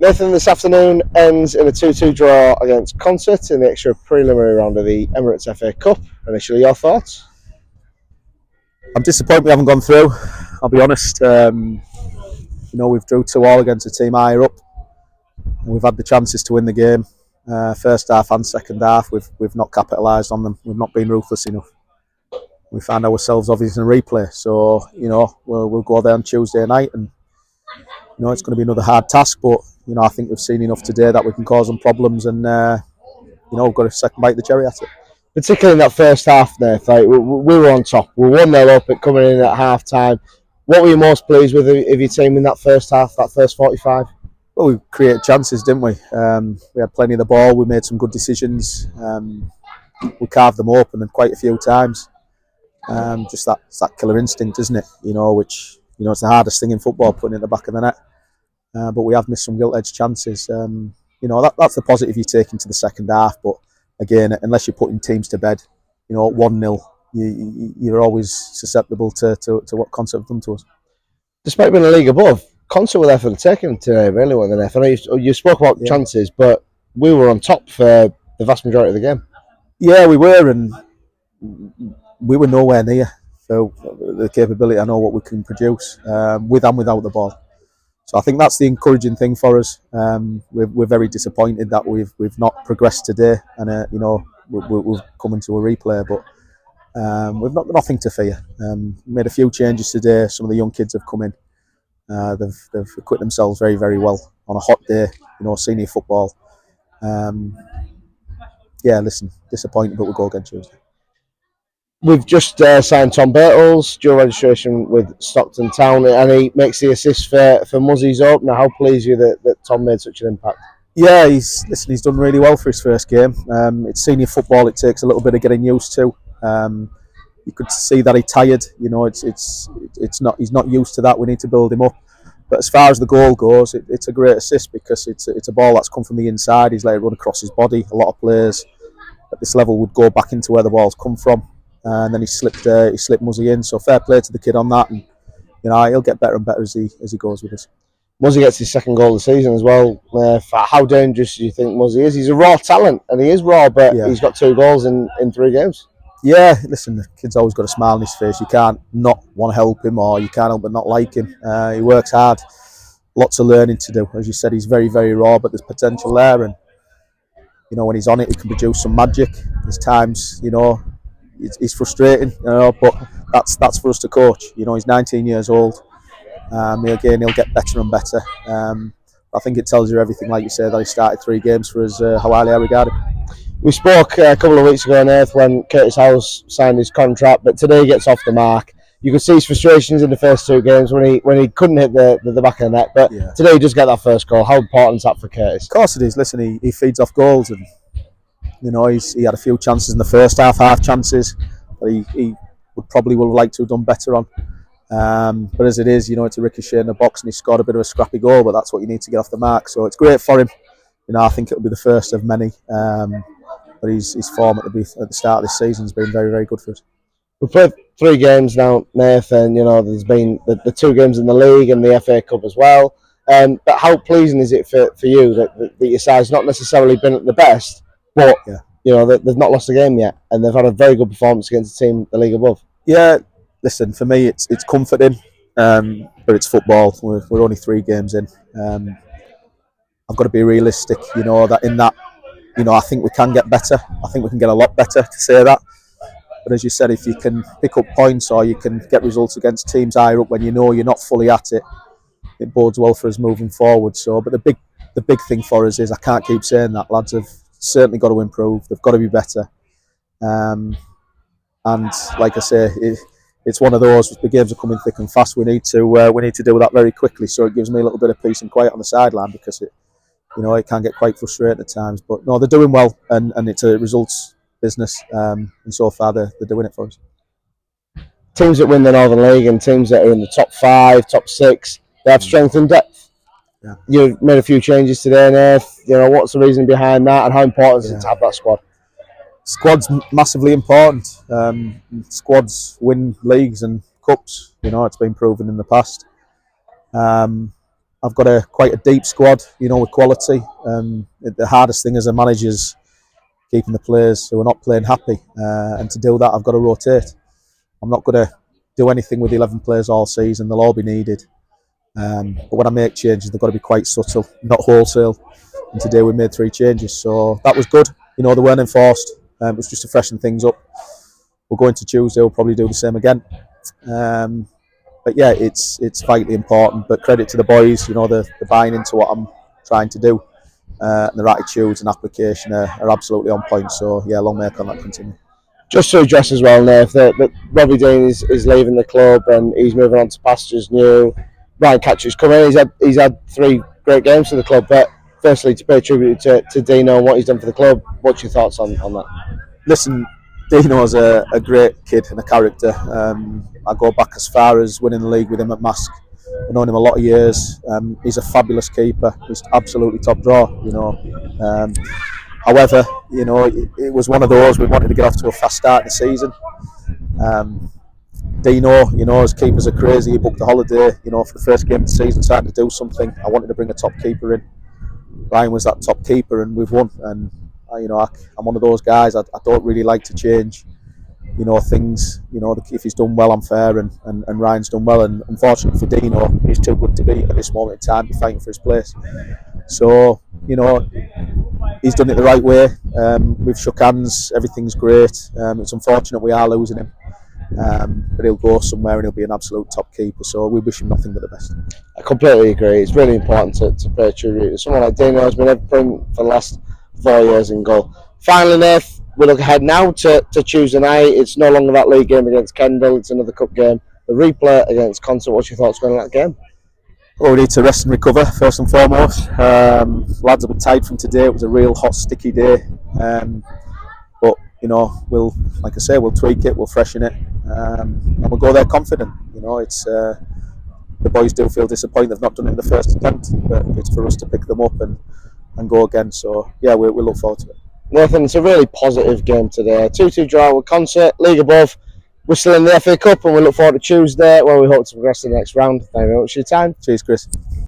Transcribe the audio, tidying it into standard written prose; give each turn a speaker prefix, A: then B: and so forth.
A: Nathan, this afternoon ends in a 2-2 draw against Consett in the extra preliminary round of the Emirates FA Cup. Initially, your thoughts?
B: I'm disappointed we haven't gone through. I'll be honest. We've drew 2-2 against a team higher up. We've had the chances to win the game, first half and second half. We've not capitalised on them. We've not been ruthless enough. We found ourselves obviously in a replay. So we'll go there on Tuesday night, and it's going to be another hard task. But I think we've seen enough today that we can cause them problems, and we've got a second bite of the cherry at it.
A: Particularly in that first half there, we were on top. We were 1-0 up at coming in at half time. What were you most pleased with of your team in that first half, that first 45?
B: Well, we created chances, didn't we? We had plenty of the ball. We made some good decisions. We carved them open and quite a few times. Just that killer instinct, isn't it? Which it's the hardest thing in football, putting it in the back of the net. But we have missed some gilt-edged chances. That's the positive you take into the second half. But again, unless you're putting teams to bed, 1-0, you're always susceptible to what Consett have done to us.
A: Despite being a league above, Consett were there for the taking today, really, weren't they? I know you spoke about chances, but we were on top for the vast majority of the game.
B: Yeah, we were, and we were nowhere near the capability. I know what we can produce with and without the ball. So I think that's the encouraging thing for us. We're very disappointed that we've not progressed today, and we've come into a replay, but we've got nothing to fear. Made a few changes today. Some of the young kids have come in. They've equipped themselves very, very well on a hot day. Senior football. Disappointed, but we'll go again Tuesday.
A: We've just signed Tom Bartels, dual registration with Stockton Town, and he makes the assist for Muzzie's opener. How pleased are you that Tom made such an impact?
B: Yeah, he's done really well for his first game. It's senior football; it takes a little bit of getting used to. You could see that he's tired. He's not used to that. We need to build him up. But as far as the goal goes, it's a great assist because it's a ball that's come from the inside. He's let it run across his body. A lot of players at this level would go back into where the ball's come from. And then he slipped Muzzie in. So fair play to the kid on that, and he'll get better and better as he goes with us.
A: Muzzie gets his second goal of the season as well. How dangerous do you think Muzzie is? He's a raw talent, and he is raw, but he's got 2 goals in 3 games.
B: Yeah, listen, the kid's always got a smile on his face. You can't not want to help him, or you can't help but not like him. He works hard, lots of learning to do. As you said, he's very, very raw, but there's potential there, and when he's on it, he can produce some magic. There's times, it's frustrating, but that's for us to coach. He's 19 years old. He'll get better and better. I think it tells you everything, like you said, that he started 3 games for us, how highly I regard him.
A: We spoke a couple of weeks ago on Earth when Curtis House signed his contract, but today he gets off the mark. You could see his frustrations in the first 2 games when he couldn't hit the back of the net, but today he does get that first goal. How important is that for Curtis?
B: Of course it is. Listen, he feeds off goals, and he had a few chances in the first half chances that he would have liked to have done better on. But as it is, it's a ricochet in the box, and he scored a bit of a scrappy goal, but that's what you need to get off the mark. So it's great for him. I think it'll be the first of many. But his form at the start of this season has been very, very good for us.
A: We've played 3 games now, Nathan. There's been the 2 games in the league and the FA Cup as well. But how pleasing is it for you that your side's not necessarily been at the best, but they've not lost a game yet, and they've had a very good performance against the team the league above?
B: Yeah, listen, for me it's comforting, but it's football. We're only 3 games in. I've got to be realistic, I think we can get better. I think we can get a lot better, to say that. But as you said, if you can pick up points or you can get results against teams higher up when you're not fully at it, it bodes well for us moving forward. So, but the big thing for us is, I can't keep saying that, lads have certainly got to improve. They've got to be better. And like I say, it's one of those. The games are coming thick and fast. We need to deal with that very quickly. So it gives me a little bit of peace and quiet on the sideline, because it can get quite frustrating at times. But no, they're doing well, and it's a results business. And so far, they're doing it for us.
A: Teams that win the Northern League and teams that are in the top 5, top 6, they have strength and depth. Yeah. You've made a few changes today, Nath. What's the reason behind that, and how important is it to have that squad?
B: Squad's massively important. Squads win leagues and cups. It's been proven in the past. I've got quite a deep squad, with quality. The hardest thing as a manager is keeping the players who are not playing happy, and to do that, I've got to rotate. I'm not going to do anything with 11 players all season. They'll all be needed. But when I make changes, they've got to be quite subtle, not wholesale. And today we made 3 changes, so that was good. They weren't enforced. It was just to freshen things up. We're going to Tuesday. We'll probably do the same again. But yeah, it's vitally important. But credit to the boys. They're buying into what I'm trying to do. And their attitudes and application are absolutely on point. So yeah, long may can that continue.
A: Just to address as well, Nath, that Robbie Dean is leaving the club and he's moving on to pastures new. Ryan Catcher's come in. He's had 3 great games for the club. But firstly, to pay tribute to Dino and what he's done for the club, what's your thoughts on that?
B: Listen, Dino's a great kid and a character. I go back as far as winning the league with him at Mask. I've known him a lot of years. He's a fabulous keeper. He's absolutely top draw. However, it was one of those we wanted to get off to a fast start in the season. Dino, as keepers are crazy. He booked a holiday, for the first game of the season, starting to do something. I wanted to bring a top keeper in. Ryan was that top keeper, and we've won. And I'm one of those guys. I don't really like to change, things. If he's done well, I'm fair, and Ryan's done well. And unfortunately for Dino, he's too good to be at this moment in time, be fighting for his place. So, he's done it the right way. We've shook hands. Everything's great. It's unfortunate we are losing him. But he'll go somewhere and he'll be an absolute top keeper, so we wish him nothing but the best.
A: I completely agree. It's really important to pay tribute to someone like Dino has been everything for the last 4 years in goal. Finally, Nath, we look ahead now to Tuesday night. It's no longer that league game against Kendal, it's another cup game. The replay against Consett. What's your thoughts going on that game?
B: Well, we need to rest and recover first and foremost. Lads have been tired from today. It was a real hot, sticky day. But we'll tweak it, we'll freshen it, and we'll go there confident. It's the boys do feel disappointed they've not done it in the first attempt, but it's for us to pick them up and go again. So yeah, we look forward to it.
A: Nathan, it's a really positive game today. 2-2 draw with Consett, league above. We're still in the FA Cup, and we look forward to Tuesday, where we hope to progress to the next round. Thank you very much for your time.
B: Cheers, Chris.